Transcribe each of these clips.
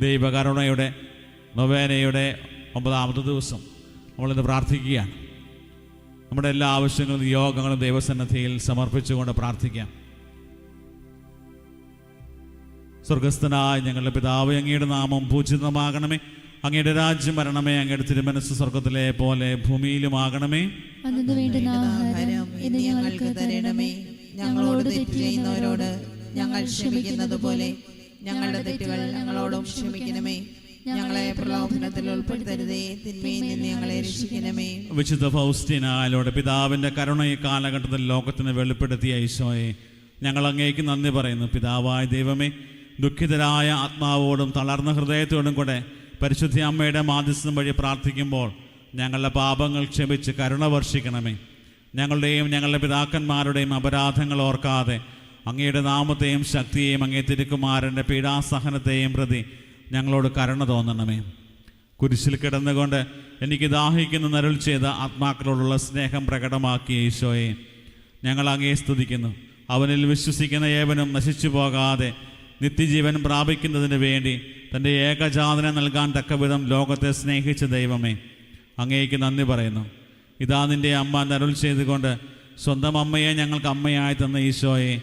ദൈവകരുണയുടെ നൊവേനയുടെ 9ാമത്തെ ദിവസം നമ്മളിന്ന് പ്രാർത്ഥിക്കുകയാണ്. നമ്മുടെ എല്ലാ ആവശ്യങ്ങളും യോഗങ്ങളും ദൈവസന്നിധിയിൽ സമർപ്പിച്ചുകൊണ്ട് പ്രാർത്ഥിക്കാം. സ്വർഗസ്ഥനായ ഞങ്ങളുടെ പിതാവേ, അങ്ങയുടെ നാമം പൂജിതമാകണമേ. അങ്ങയുടെ രാജ്യം വരണമേ. അങ്ങയുടെ തിരുമനസ്സ് സ്വർഗത്തിലെ പോലെ ഭൂമിയിലുമാകണമേ. അന്നു വേണ്ടുന്ന ആഹാരം ഇന്ന് ഞങ്ങൾക്ക് തരണമേ. ഞങ്ങളോട് തെറ്റ് ചെയ്യുന്നവരോട് ഞങ്ങൾ ക്ഷമിക്കുന്നത് പോലെ ഞങ്ങളുടെ തെറ്റുകൾ ഞങ്ങളോടും ക്ഷമിക്കണമേ. ഞങ്ങളെ പ്രലോഭനത്തിൽ ഉൾപ്പെടുത്തരുതേ, തിന്മയിൽ നിന്ന് ഞങ്ങളെ രക്ഷിക്കണമേ. വിശുദ്ധ ഫൗസ്റ്റീനായാലോടെ പിതാവിന്റെ കരുണ ഈ കാലഘട്ടത്തിൽ ലോകത്തിന് വെളിപ്പെടുത്തിയ ഈശോയെ, ഞങ്ങൾ അങ്ങേക്ക് നന്ദി പറയുന്നു. പിതാവായ ദൈവമേ, ദുഃഖിതരായ ആത്മാവോടും തളർന്ന ഹൃദയത്തോടും കൂടെ പരിശുദ്ധ അമ്മയുടെ മാധ്യസ്ഥം വഴി പ്രാർത്ഥിക്കുമ്പോൾ ഞങ്ങളുടെ പാപങ്ങൾ ക്ഷമിച്ച് കരുണ വർഷിക്കണമേ. ഞങ്ങളുടെയും ഞങ്ങളുടെ പിതാക്കന്മാരുടെയും അപരാധങ്ങൾ ഓർക്കാതെ അങ്ങയുടെ നാമത്തെയും ശക്തിയെയും അങ്ങേ തിരുക്കുമാരൻ്റെ പീഡാസഹനത്തെയും പ്രതി ഞങ്ങളോട് കരുണ തോന്നണമേ. കുരിശിൽ കിടന്നുകൊണ്ട് എനിക്ക് ദാഹിക്കുന്ന നരുൾ ചെയ്ത ആത്മാക്കളോടുള്ള സ്നേഹം പ്രകടമാക്കിയ ഈശോയെ, ഞങ്ങൾ അങ്ങേ സ്തുതിക്കുന്നു. അവനിൽ വിശ്വസിക്കുന്ന ഏവനും നശിച്ചു പോകാതെ നിത്യജീവൻ പ്രാപിക്കുന്നതിന് വേണ്ടി തൻ്റെ ഏകജാതനെ നൽകാൻ തക്കവിധം ലോകത്തെ സ്നേഹിച്ച ദൈവമേ, അങ്ങേക്ക് നന്ദി പറയുന്നു. ഇതാ നിൻ്റെ അമ്മ നരുൾ ചെയ്തുകൊണ്ട് സ്വന്തം അമ്മയെ ഞങ്ങൾക്ക് അമ്മയായി തന്ന ഈശോയെ,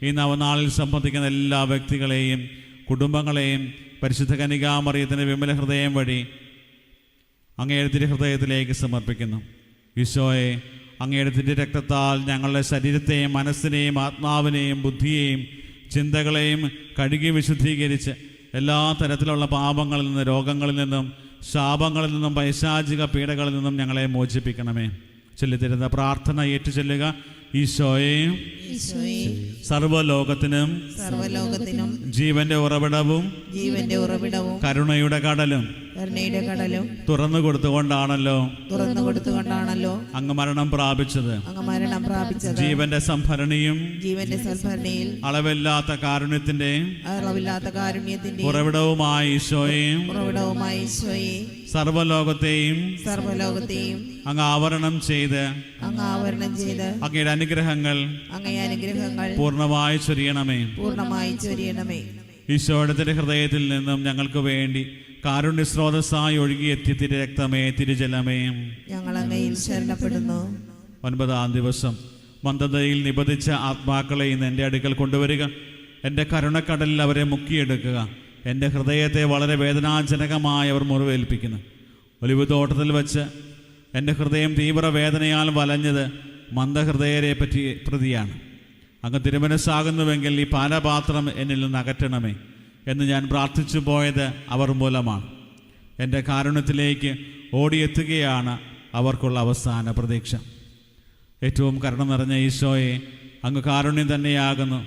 ഈ നവനാളിൽ സംബന്ധിക്കുന്ന എല്ലാ വ്യക്തികളെയും കുടുംബങ്ങളെയും പരിശുദ്ധ കന്യകാമറിയത്തിൻ്റെ വിമല ഹൃദയം വഴി അങ്ങയുടെ തിരുഹൃദയത്തിലേക്ക് സമർപ്പിക്കുന്നു. ഈശോയെ, അങ്ങയുടെ തിരുരക്തത്താൽ ഞങ്ങളുടെ ശരീരത്തെയും മനസ്സിനെയും ആത്മാവിനെയും ബുദ്ധിയെയും ചിന്തകളെയും കഴുകി വിശുദ്ധീകരിച്ച് എല്ലാ തരത്തിലുള്ള പാപങ്ങളിൽ നിന്നും രോഗങ്ങളിൽ നിന്നും ശാപങ്ങളിൽ നിന്നും പൈശാചിക പീഡകളിൽ നിന്നും ഞങ്ങളെ മോചിപ്പിക്കണമേ. ചൊല്ലിത്തരുന്ന പ്രാർത്ഥന ഏറ്റു ചൊല്ലുക. ഈശോയെ, സർവ്വലോകത്തിനും ജീവന്റെ ഉറവിടവും കരുണയുടെ കടലും തുറന്നു കൊടുത്തുകൊണ്ടാണല്ലോ അങ്ങ് മരണം പ്രാപിച്ചത്. ജീവന്റെ സംഭരണിയും അളവില്ലാത്ത കാരുണ്യത്തിന്റെ ഉറവിടവുമായ ഈശോയെ, സർവ്വലോകത്തെയും അങ്ങ് ആവരണം ചെയ്ത് അങ്ങയുടെ അനുഗ്രഹങ്ങൾ പൂർണ്ണമായി ചൊരിയണമേ. ഈശോയുടെ ഹൃദയത്തിൽ നിന്നും ഞങ്ങൾക്ക് വേണ്ടി കാരുണ്യ സ്രോതസ്സായി ഒഴുകിയെത്തിയ തിരുരക്തമേ, തിരുജലമേ, ഞങ്ങൾ അങ്ങയിൽ ശരണപ്പെടുന്നു. 9ാം ദിവസം മന്ദതയിൽ നിബന്ധിച്ച ആത്മാക്കളെ ഇന്ന് എൻ്റെ അടുക്കൽ കൊണ്ടുവരിക. എൻ്റെ കരുണക്കടലിൽ അവരെ മുക്കിയെടുക്കുക. എൻ്റെ ഹൃദയത്തെ വളരെ വേദനാജനകമായി അവർ മുറിവേൽപ്പിക്കുന്നു. ഒലിവ് തോട്ടത്തിൽ വെച്ച് എൻ്റെ ഹൃദയം തീവ്ര വേദനയാൽ വലഞ്ഞത് മന്ദഹൃദയരെ പ്രതിയാണ്. അങ്ങ് തിരുമനസ്സാകുന്നുവെങ്കിൽ ഈ പാനപാത്രം എന്നിൽ നിന്ന് അകറ്റണമേ എന്ന് ഞാൻ പ്രാർത്ഥിച്ചു പോയത് അവർ മൂലമാണ്. എൻ്റെ കാരുണ്യത്തിലേക്ക് ഓടിയെത്തുകയാണ് അവർക്കുള്ള അവസാന പ്രതീക്ഷ. ഏറ്റവും കരുണ നിറഞ്ഞ ഈശോയെ, അങ്ങ് കാരുണ്യം തന്നെയാകുന്നു.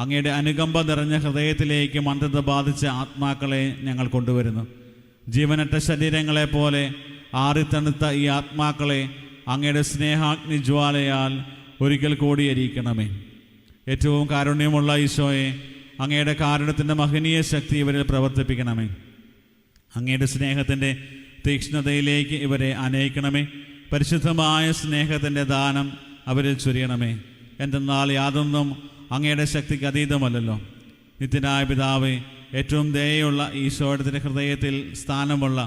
അങ്ങയുടെ അനുകമ്പ നിറഞ്ഞ ഹൃദയത്തിലേക്ക് മന്ദത ബാധിച്ച ആത്മാക്കളെ ഞങ്ങൾ കൊണ്ടുവരുന്നു. ജീവനറ്റ ശരീരങ്ങളെപ്പോലെ ആറിത്തണുത്ത ഈ ആത്മാക്കളെ അങ്ങയുടെ സ്നേഹാഗ്നി ജ്വാലയാൽ ഒരിക്കൽ കൂടി എരിയിക്കണമേ. ഏറ്റവും കാരുണ്യമുള്ള ഈശോയെ, അങ്ങയുടെ കാരുണ്യത്തിൻ്റെ മഹനീയ ശക്തി ഇവരിൽ പ്രവർത്തിപ്പിക്കണമേ. അങ്ങയുടെ സ്നേഹത്തിൻ്റെ തീക്ഷ്ണതയിലേക്ക് ഇവരെ അനയിക്കണമേ. പരിശുദ്ധമായ സ്നേഹത്തിൻ്റെ ദാനം അവരിൽ ചൊരിയണമേ. എന്തെന്നാൽ യാതൊന്നും അങ്ങയുടെ ശക്തിക്ക് അതീതമല്ലല്ലോ. നിത്യനായ പിതാവേ, ഏറ്റവും ദയയുള്ള ഈശോയുടെ ഹൃദയത്തിൽ സ്ഥാനമുള്ള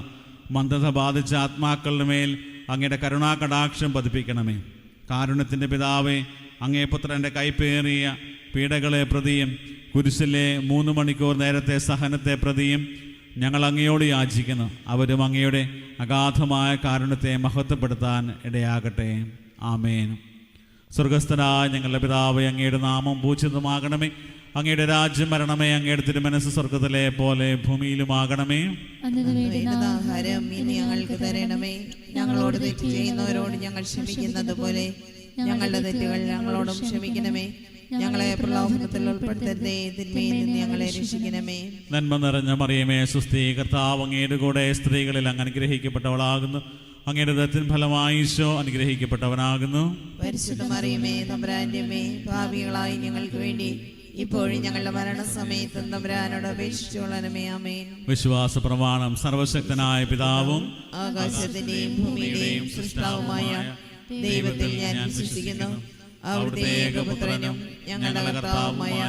മന്ദത ബാധിച്ച ആത്മാക്കളുടെ മേൽ അങ്ങയുടെ കരുണാകടാക്ഷം പതിപ്പിക്കണമേ. കാരുണ്യത്തിൻ്റെ പിതാവേ, അങ്ങേ പുത്രൻ്റെ കൈപ്പേറിയ പീഡകളെ പ്രതിയും കുരിശിലെ 3 മണിക്കൂർ നേരത്തെ സഹനത്തെ പ്രതിയും ഞങ്ങൾ അങ്ങയോട് യാചിക്കുന്നു. അവരും അങ്ങയുടെ അഗാധമായ കാരുണ്യത്തെ മഹത്വപ്പെടുത്താൻ ഇടയാകട്ടെ. ആമേൻ. സ്വർഗസ്ഥനായ ഞങ്ങളുടെ പിതാവേ, അങ്ങയുടെ നാമം പൂജിതമാകണമേ. അങ്ങയുടെ രാജ്യം വരണമേ. അങ്ങയുടെ തിരുമനസ്സ് സ്വർഗത്തിലെ പോലെ ഭൂമിയിലുമാകണമേ. ആഹാരം ഇനി ഞങ്ങൾക്ക് തരണമേ. ഞങ്ങളോട് തെറ്റ് ചെയ്യുന്നവരോട് ഞങ്ങൾ ക്ഷമിക്കുന്നത് പോലെ ഞങ്ങളുടെ തെറ്റുകൾ ഞങ്ങളോടും ക്ഷമിക്കണമേ. ഞങ്ങളെ പ്രലോഭനത്തിൽ ഉൾപ്പെടുത്തരുതേ, തിന്മയിൽ നിന്ന് ഞങ്ങളെ രക്ഷിക്കണമേ. നന്മ നിറഞ്ഞ മറിയമേ, സുസ്ഥി, കർത്താവ് അങ്ങയുടെ കൂടെ സ്ത്രീകളിൽ അങ്ങ് അനുഗ്രഹിക്കപ്പെട്ടവളാകുന്നു. അങ്ങയുടെ ദത്തിൻ ഫലമായി ഈശോ അനുഗ്രഹിക്കപ്പെട്ടവനാകുന്നു. പരിശുദ്ധ മറിയമേ, തമ്പുരാന്റെ അമ്മേ, പാപികളായി ഞങ്ങൾക്ക് വേണ്ടി ഇപ്പോഴും ഞങ്ങളുടെ മരണസമയത്തും തമ്പുരാനോട് അപേക്ഷിച്ചുകൊള്ളണമേ. ആമേൻ. വിശ്വാസ പ്രമാണം. സർവശക്തനായ പിതാവും ആകാശത്തിന്റെയും ഭൂമിയുടെയും സൃഷ്ടാവുമായ ദൈവത്തിൽ ഞാൻ വിശ്വസിക്കുന്നു. അവിടുത്തെ ഏകപുത്രനും ഞങ്ങളുടെ കർത്താവുമായ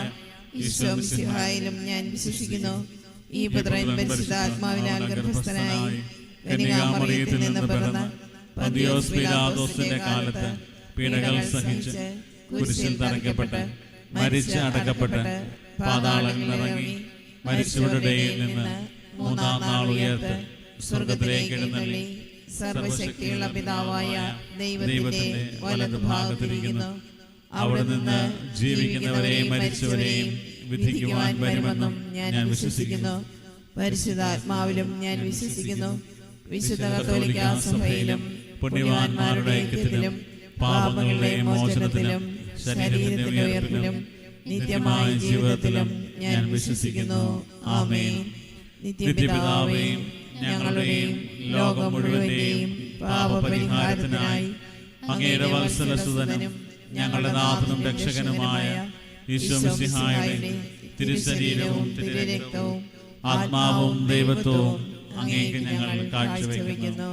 ഈശോ മിശിഹായിലും ഞാൻ വിശ്വസിക്കുന്നു. ഈ പുത്രൻ പരിശുദ്ധാത്മാവിനാൽ ഗർഭസ്ഥനായി കന്യകാമറിയത്തിൽ നിന്ന് പിറന്ന് പന്തിയോസ് പീലാത്തോസിന്റെ കാലത്ത് പീഡകൾ സഹിച്ച് കുരിശിൽ തറയ്ക്കപ്പെട്ട് മരിച്ച് അടക്കപ്പെട്ട് പാതാളങ്ങളിലിറങ്ങി മരിച്ചവരുടെ ഇടയിൽ നിന്ന് മൂന്നാം നാൾ ഉയർത്ത് സ്വർഗത്തിലേക്ക് എഴുന്നള്ളി സർവശക്തിയുള്ള പിതാവായ ദൈവത്തിന്റെ വലതുഭാഗത്തിരിക്കുന്നു. അവിടെ നിന്ന് ജീവിക്കുന്നവരെയും മരിച്ചവരെയും വിധിക്കുവാൻ വരുമെന്നും ഞാൻ വിശ്വസിക്കുന്നു. പരിശുദ്ധാത്മാവിലും ഞാൻ വിശ്വസിക്കുന്നു. വിശുദ്ധ കത്തോലിക്കാ സഭയിലും പുണ്യവാന്മാരുടെ ഐക്യത്തിലും പാപങ്ങളുടെ മോചനത്തിലും ശരീരത്തിന്റെ ഉയർപ്പിലും നിത്യമായ ജീവിതത്തിലും ഞാൻ വിശ്വസിക്കുന്നു. ആമേൻ. നിത്യപിതാവേയും ഞങ്ങളുടെയും ലോകം മുഴുവന്റെയും പാപപരിഹാരത്തിനായി അങ്ങയുടെ വത്സലസുതനും ഞങ്ങളുടെ നാഥനും രക്ഷകനുമായ ഈശോ മിശിഹായുടെ തിരുശരീരവും തിരുരക്തവും ആത്മാവും ദൈവത്വവും അങ്ങേക്ക് ഞങ്ങൾ കാഴ്ചവെക്കുന്നു.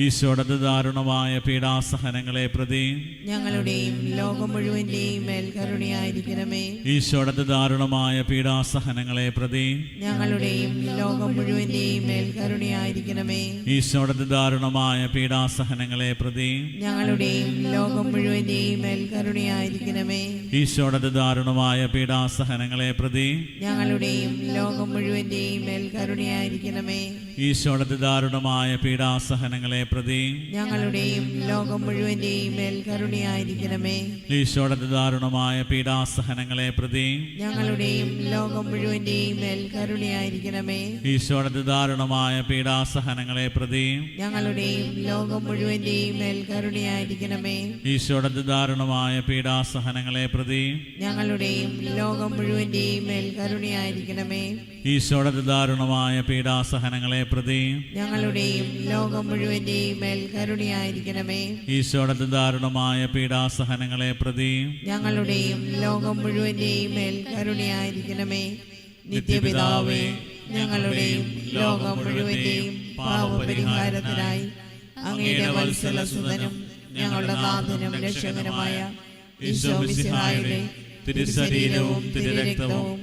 ഈശോയുടെ ദാരുണമായ പീഡാസഹനങ്ങളെ പ്രതി ഞങ്ങളുടെയും ലോകം മുഴുവന്റെയും മേൽ കരുണയായിരിക്കണമേ. ഈശോയുടെ ദാരുണമായ പീഡാസഹനങ്ങളെ പ്രതി ഞങ്ങളുടെയും ലോകം മുഴുവന്റെയും മേൽ കരുണയായിരിക്കണമേ. ഈശോയുടെ ദാരുണമായ പീഡാസഹനങ്ങളെ പ്രതി ഞങ്ങളുടെയും ലോകം മുഴുവന്റെയും മേൽ കരുണയായിരിക്കണമേ. ഈശോയുടെ ദാരുണമായ പീഡാസഹനങ്ങളെ പ്രതി ഞങ്ങളുടെയും ലോകം മുഴുവന്റെയും മേൽ കരുണയായിരിക്കണമേ. ഈശോയുടെ ദാരുണമായ പീഡാസഹനങ്ങളെ പ്രതി ഞങ്ങളുടെയും ലോകം മുഴുവന്റെയും മേൽ കരുണയായിരിക്കണമേ. ഈശോയുടെ ദാരുണമായ പീഡാസഹനങ്ങളെ പ്രതി ഞങ്ങളുടെയും ലോകം മുഴുവന്റെയും മേൽ കരുണയായിരിക്കണമേ. ഈശോയുടെ ദാരുണമായ പീഡാസഹനങ്ങളെ പ്രതി ഞങ്ങളുടെയും ലോകം മുഴുവന്റെയും മേൽ കരുണയായിരിക്കണമേ. ഈശോയുടെ ദാരുണമായ പീഡാസഹനങ്ങളെ പ്രതി ഞങ്ങളുടെയും ലോകം മുഴുവന്റെയും മേൽ കരുണയായിരിക്കണമേ. ഈശോയുടെ ദാരുണമായ പീഡാസഹനങ്ങളെ പ്രതി ഞങ്ങളുടെയും ലോകം മുഴുവന്റെയും മേൽ കരുണയായിരിക്കണമേ. ഈശോയുടെ ദാരുണമായ പീഡാസഹനങ്ങളെ പ്രതി ഞങ്ങളുടെയും ലോകം മുഴുവന്റെയും മേൽ കരുണയായിരിക്കണമേ. നിത്യപിതാവേ, ഞങ്ങളുടെയും ലോകം മുഴുവന്റെയും പാപപരിഹാരത്തിനായി അങ്ങയുടെ വത്സലസുതനും ഞങ്ങളുടെ നാഥനും രക്ഷകനുമായ ഈശോ മിശിഹായുടെ തിരുശരീരവും തിരുരക്തവും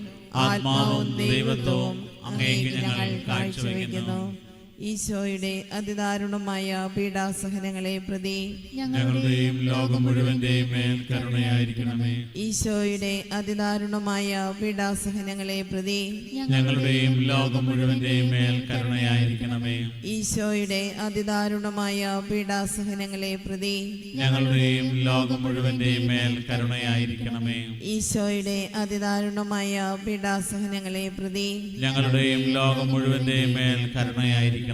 ആത്മാവും ദൈവത്വവും അങ്ങേക്ക് ഞങ്ങൾ കാഴ്ചവെക്കുന്നു. ഈശോയുടെ അതിദാരുണമായ പീഡാസഹനങ്ങളെ പ്രതി ഞങ്ങളുടെയും ലോകം മുഴുവന്റെയും മേൽ കരുണയായിരിക്കണമേ. ഈശോയുടെ അതിദാരുണമായ പീഡാസഹനങ്ങളെ പ്രതി ഞങ്ങളുടെയും ലോകം മുഴുവന്റെയും മേൽ കരുണയായിരിക്കണമേ. ഈശോയുടെ അതിദാരുണമായ പീഡാസഹനങ്ങളെ പ്രതി ഞങ്ങളുടെയും ലോകം മുഴുവന്റെയും മേൽ കരുണയായിരിക്കണമേ. ഈശോയുടെ അതിദാരുണമായ പീഡാസഹനങ്ങളെ പ്രതി ഞങ്ങളുടെയും ലോകം മുഴുവന്റെയും മേൽ കരുണയായിരിക്കണമേ.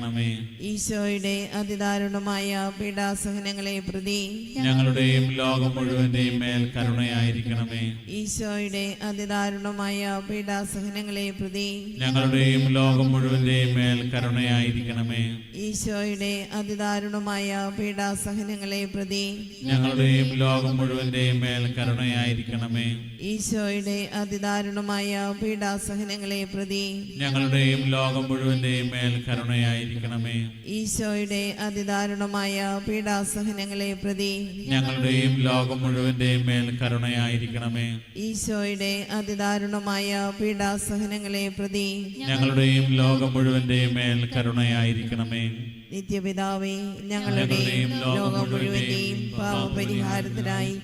ഈശോയുടെ അതിദാരുണമായ പീഡാസഹനങ്ങളെ പ്രതി ഞങ്ങളുടെയും ലോകം മുഴുവന്റെയും മേൽ കരുണയായിരിക്കണമേ. ഈശോയുടെ അതിദാരുണമായ പീഡാസഹനങ്ങളെ പ്രതി ഞങ്ങളുടെയും ലോകം മുഴുവന്റെയും മേൽ കരുണയായിരിക്കണമേ. ഈശോയുടെ അതിദാരുണമായ പീഡാസഹനങ്ങളെ പ്രതി ഞങ്ങളുടെയും ലോകം മുഴുവന്റെയും മേൽ കരുണയായിരിക്കണമേ. ഈശോയുടെ അതിദാരുണമായ പീഡാസഹനങ്ങളെ പ്രതി ഞങ്ങളുടെയും ലോകം മുഴുവന്റെയും മേൽ കരുണയായിരിക്കണമേ. ഈശോയുടെ അതിദാരുണമായ പീഡാസഹനങ്ങളെ പ്രതി ഞങ്ങളുടെയും ലോകം മുഴുവന്റെയും മേൽ കരുണയായിരിക്കണമേ. ഈശോയുടെ അതിദാരുണമായ പീഡാസഹനങ്ങളെ പ്രതി ഞങ്ങളുടെയും ലോകം മുഴുവന്റെയും മേൽ കരുണയായിരിക്കണമേ. നിത്യപിതാവേ, ഞങ്ങളുടെയും ലോകം മുഴുവന്റെയും പാപപരിഹാരത്തിനായി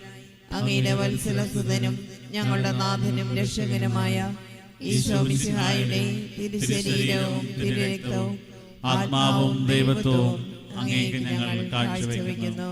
അങ്ങയുടെ വത്സലസുതനും ഞങ്ങളുടെ നാഥനും രക്ഷകനുമായ ഈശോ മിശിഹായുടെ തിരുശരീരവും തിരുരക്തവും ആത്മാവും ദൈവത്വവും അങ്ങേക്ക് ഞങ്ങൾ കാഴ്ചവെക്കുന്നു.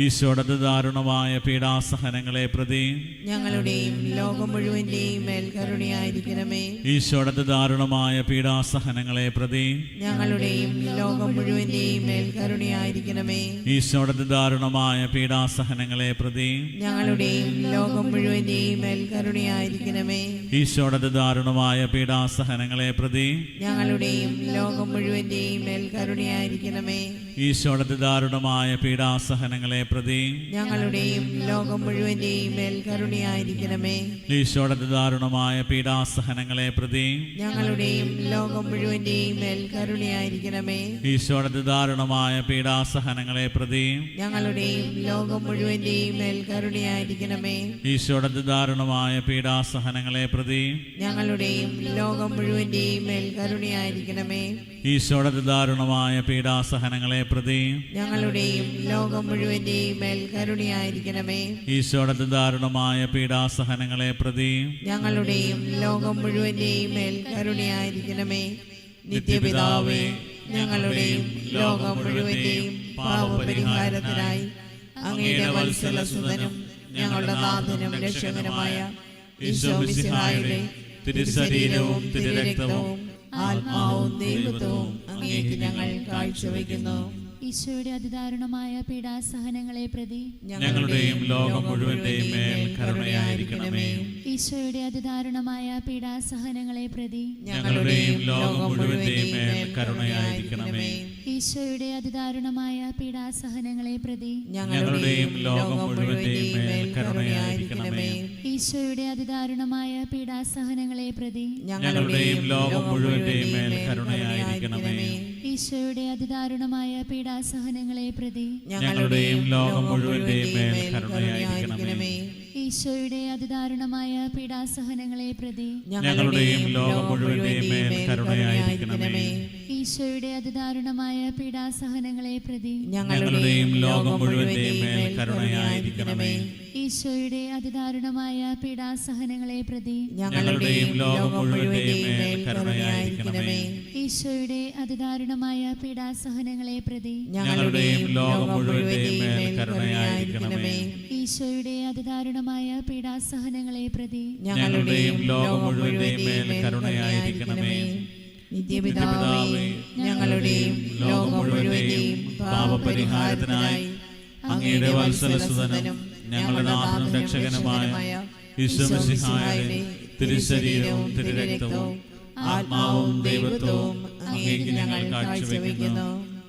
ഈശോയുടെ ദാരുണമായ പീഡാസഹനങ്ങളെ പ്രതി ഞങ്ങളുടെയും ലോകം മുഴുവന്റെയും മേൽ കരുണയായിരിക്കണമേ. ഈശോയുടെ ദാരുണമായ പീഡാസഹനങ്ങളെ പ്രതി ഞങ്ങളുടെയും ലോകം മുഴുവന്റെയും മേൽ കരുണയായിരിക്കണമേ. ഈശോയുടെ ദാരുണമായ പീഡാസഹനങ്ങളെ പ്രതി ഞങ്ങളുടെയും ലോകം മുഴുവന്റെയും മേൽ കരുണയായിരിക്കണമേ. ഈശോയുടെ ദാരുണമായ പീഡാസഹനങ്ങളെ പ്രതി ഞങ്ങളുടെയും ലോകം മുഴുവന്റെയും മേൽ കരുണയായിരിക്കണമേ. ഈശോയുടെ ദാരുണമായ പീഡാസഹനങ്ങളെ പ്രതി ഞങ്ങളുടെയും ലോകം മുഴുവന്റെയും മേൽ കരുണയായിരിക്കണമേ. ഈശോയുടെ ദാരുണമായ പീഡാസഹനങ്ങളെ പ്രതി ഞങ്ങളുടെയും ലോകം മുഴുവന്റെയും മേൽ കരുണയായിരിക്കണമേ. ഈശോയുടെ ദാരുണമായ പീഡാസഹനങ്ങളെ പ്രതി ഞങ്ങളുടെയും ലോകം മുഴുവന്റെയും മേൽ കരുണയായിരിക്കണമേ. ഈശോയുടെ ദാരുണമായ പീഡാസഹനങ്ങളെ പ്രതി ഞങ്ങളുടെയും ലോകം മുഴുവന്റെയും മേൽ കരുണയായിരിക്കണമേ. ഈശോയുടെ ദാരുണമായ പീഡാസഹനങ്ങളെ പ്രതി ഞങ്ങളുടെയും ലോകം മുഴുവന്റെയും മേൽ കരുണയായിരിക്കണമേ. ഈശോയുടെ ദാരുണമായ പീഡാസഹനങ്ങളെ പ്രതി ഞങ്ങളുടെയും ലോകം മുഴുവന്റെയും മേൽ കരുണയായിരിക്കണമേ. നിത്യപിതാവേ, ഞങ്ങളുടെയും ലോകം മുഴുവന്റെയും പാപപരിഹാരത്തിനായി അങ്ങയുടെ വത്സലസുതനും ഞങ്ങളുടെ നാഥനും രക്ഷകനുമായ ഈശോ മിശിഹായുടെ തിരുശരീരവും തിരുരക്തവും ആത്മാവും ദൈവത്വവും അങ്ങേക്ക് ഞങ്ങൾ കാഴ്ചവെക്കുന്നു. ഈശോയുടെ അതിദാരുണമായ പീഡാസഹനങ്ങളെ പ്രതി ഞങ്ങളുടെയും ലോകം മുഴുവന്റെയും മേൽ കരുണയായിരിക്കണമേ. ഈശോയുടെ അതിദാരുണമായ പീഡാസഹനങ്ങളെ പ്രതി ഞങ്ങളുടെയും ലോകം മുഴുവന്റെയും മേൽ കരുണയായിരിക്കണമേ. ഈശോയുടെ അതിദാരുണമായ പീഡാസഹനങ്ങളെ പ്രതി ഞങ്ങളുടെയും ലോകം മുഴുവന്റെയും മേൽ കരുണയായിരിക്കണമേ. ഈശോയുടെ അതിദാരുണമായ പീഡാസഹനങ്ങളെ പ്രതി ഞങ്ങളുടെയും ലോകം മുഴുവന്റെയും മേൽ കരുണയായിരിക്കണമേ. ഈശോയുടെ അതിദാരുണമായ പീഡാസഹനങ്ങളെ പ്രതി ഞങ്ങളുടെയും ലോകം മുഴുവന്റെയും മേൽ കരുണയായിരിക്കണമേ. ഈശോയുടെ അതിദാരുണമായ പീഡാസഹനങ്ങളെ പ്രതി ഞങ്ങളുടെയും ലോകം മുഴുവന്റെയും മേൽ കരുണയായിരിക്കണമേ. ഈശോയുടെ അതിദാരുണമായ പീഡാസഹനങ്ങളെ പ്രതി ഞങ്ങളുടെയും ലോകം മുഴുവന്റെയും മേൽ കരുണയായിരിക്കണമേ. ഈശോയുടെ അതിദാരുണമായ പീഡാസഹനങ്ങളെ പ്രതി ഞങ്ങളുടെയും ലോകം മുഴുവന്റെയും മേൽ കരുണയായിരിക്കണമേ. ഈശോയുടെ അതിദാരുണമായ പീഡാസഹനങ്ങളെ പ്രതി ഞങ്ങളുടെയും ലോകം മുഴുവന്റെയും മേൽ കരുണയായിരിക്കണമേ. ഈശോയുടെ അതിദാരുണമായ പീഡാസഹനങ്ങളെ പ്രതി ഞങ്ങളുടെയും ലോകം മുഴുവന്റെയും മേൽ കരുണയായിരിക്കണമേ. നിത്യപിതാവേ, ഞങ്ങളുടെയും ലോകം മുഴുവന്റെയും പാപപരിഹാരത്തിനായി അങ്ങയുടെ വത്സലസുതനും ഞങ്ങളുടെ നാഥനും രക്ഷകനുമായ ഈശോ മിശിഹായുടെ തിരുശരീരവും തിരുരക്തവും ആത്മാവും ദൈവത്വവും അങ്ങേക്ക് ഞങ്ങൾ കാഴ്ചവെക്കുന്നു.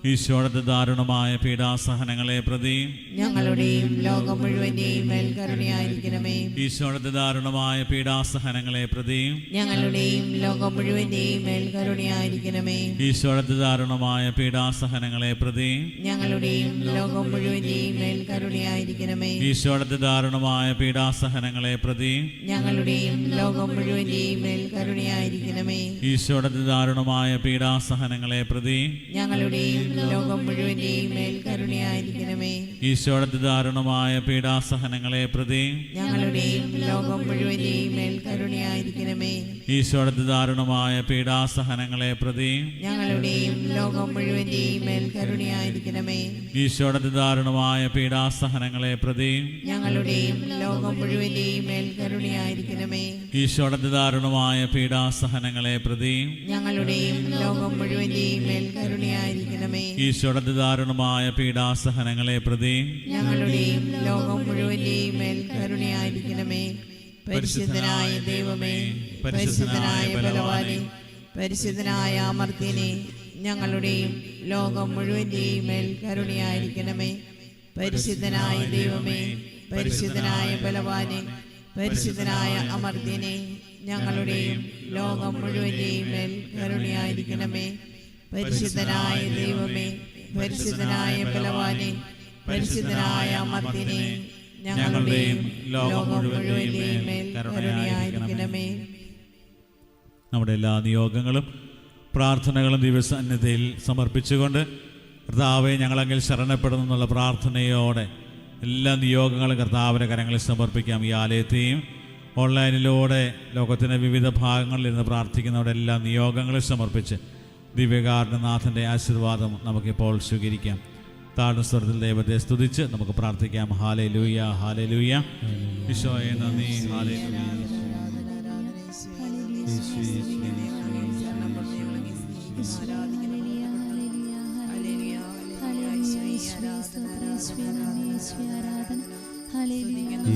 ഈശോയുടെ ദാരുണമായ പീഡാസഹനങ്ങളെ പ്രതി ഞങ്ങളുടെയും ലോകം മുഴുവന്റെയും മേൽ കരുണയായിരിക്കണമേ. ഈശോയുടെ ദാരുണമായ പീഡാസഹനങ്ങളെ പ്രതി ഞങ്ങളുടെയും ലോകം മുഴുവന്റെയും മേൽ കരുണയായിരിക്കണമേ. ഈശോയുടെ ദാരുണമായ പീഡാസഹനങ്ങളെ പ്രതി ഞങ്ങളുടെയും ലോകം മുഴുവന്റെയും മേൽ കരുണയായിരിക്കണമേ. ഈശോയുടെ ദാരുണമായ പീഡാസഹനങ്ങളെ പ്രതി ഞങ്ങളുടെയും ലോകം മുഴുവന്റെയും മേൽ കരുണയായിരിക്കണമേ. ഈശോയുടെ ദാരുണമായ പീഡാസഹനങ്ങളെ പ്രതി ഞങ്ങളുടെയും ലോകം മുഴുവന്റെയും മേൽ കരുണയായിരിക്കണമേ. ഈശോയുടെ ദാരുണമായ പീഡാസഹനങ്ങളെ പ്രതി ഞങ്ങളുടെയും ലോകം മുഴുവന്റെയും മേൽ കരുണയായിരിക്കണമേ. ഈശോയുടെ ദാരുണമായ പീഡാസഹനങ്ങളെ പ്രതി ഞങ്ങളുടെയും ലോകം മുഴുവന്റെയും മേൽ കരുണയായിരിക്കണമേ. ഈശോയുടെ ദാരുണമായ പീഡാസഹനങ്ങളെ പ്രതി ഞങ്ങളുടെയും ലോകം മുഴുവന്റെയും മേൽ കരുണയായിരിക്കണമേ. ഈശോയുടെ ദാരുണമായ പീഡാസഹനങ്ങളെ പ്രതി ഞങ്ങളുടെയും ലോകം മുഴുവന്റെയും മേൽ കരുണയായിരിക്കണമേ. ഈശോയുടെ ദാരുണമായ പീഡാസഹനങ്ങളെ പ്രതി ഞങ്ങളുടെയും ലോകം മുഴുവന്റെയും മേൽ കരുണയായിരിക്കണമേ. പരിശുദ്ധനായ ദൈവമേ, പരിശുദ്ധനായ ബലവാനെ, പരിശുദ്ധനായ അമർത്യനെ, ഞങ്ങളുടെയും ലോകം മുഴുവന്റെയും മേൽ കരുണയായിരിക്കണമേ. പരിശുദ്ധനായ ദൈവമേ, പരിശുദ്ധനായ ബലവാനെ, പരിശുദ്ധനായ അമർത്യനെ, ഞങ്ങളുടെയും ലോകം മുഴുവന്റെയും മേൽ കരുണയായിരിക്കണമേ. പരിശുദ്ധനായ ദൈവമേ, പരിശുദ്ധനായ ബലവാനെ, പരിശുദ്ധനായ അമർത്യനെ, ഞങ്ങളുടെയും ലോകം മുഴുവന്റെയും മേൽ കരുണയായിരിക്കണമേ. നമ്മുടെ എല്ലാ നിയോഗങ്ങളും പ്രാർത്ഥനകളും ദിവസന്നിധിയിൽ സമർപ്പിച്ചുകൊണ്ട് കർത്താവെ ഞങ്ങളെങ്കിൽ ശരണപ്പെടുന്നു എന്നുള്ള പ്രാർത്ഥനയോടെ എല്ലാ നിയോഗങ്ങളും കർത്താവിൻ്റെ കരങ്ങളിൽ സമർപ്പിക്കാം. ഈ ആലയത്തെയും ഓൺലൈനിലൂടെ ലോകത്തിൻ്റെ വിവിധ ഭാഗങ്ങളിൽ ഇരുന്ന് പ്രാർത്ഥിക്കുന്നവരുടെ എല്ലാ നിയോഗങ്ങളും സമർപ്പിച്ച് ദിവ്യകാരുണ്യനാഥൻ്റെ ആശീർവാദം നമുക്കിപ്പോൾ സ്വീകരിക്കാം. താഴ്ന്ന സ്വരത്തിൽ ദൈവത്തെ സ്തുതിച്ച് നമുക്ക് പ്രാർത്ഥിക്കാം. Hallelujah, hallelujah. ഈശോയെ നന്ദി. ഹല്ലേലൂയ.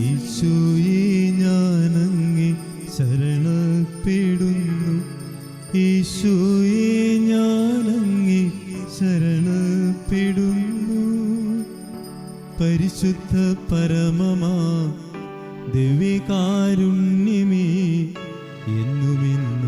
ഈശോയെ ഞാനങ്ങേ ശരണപ്പെടുന്നു, ഈശോയെ ഞാനങ്ങേ ശരണപ്പെടുന്നു, പരിശുദ്ധ പരമമാ ദിവ്യകാരുണ്യമേ എന്നുമെന്നും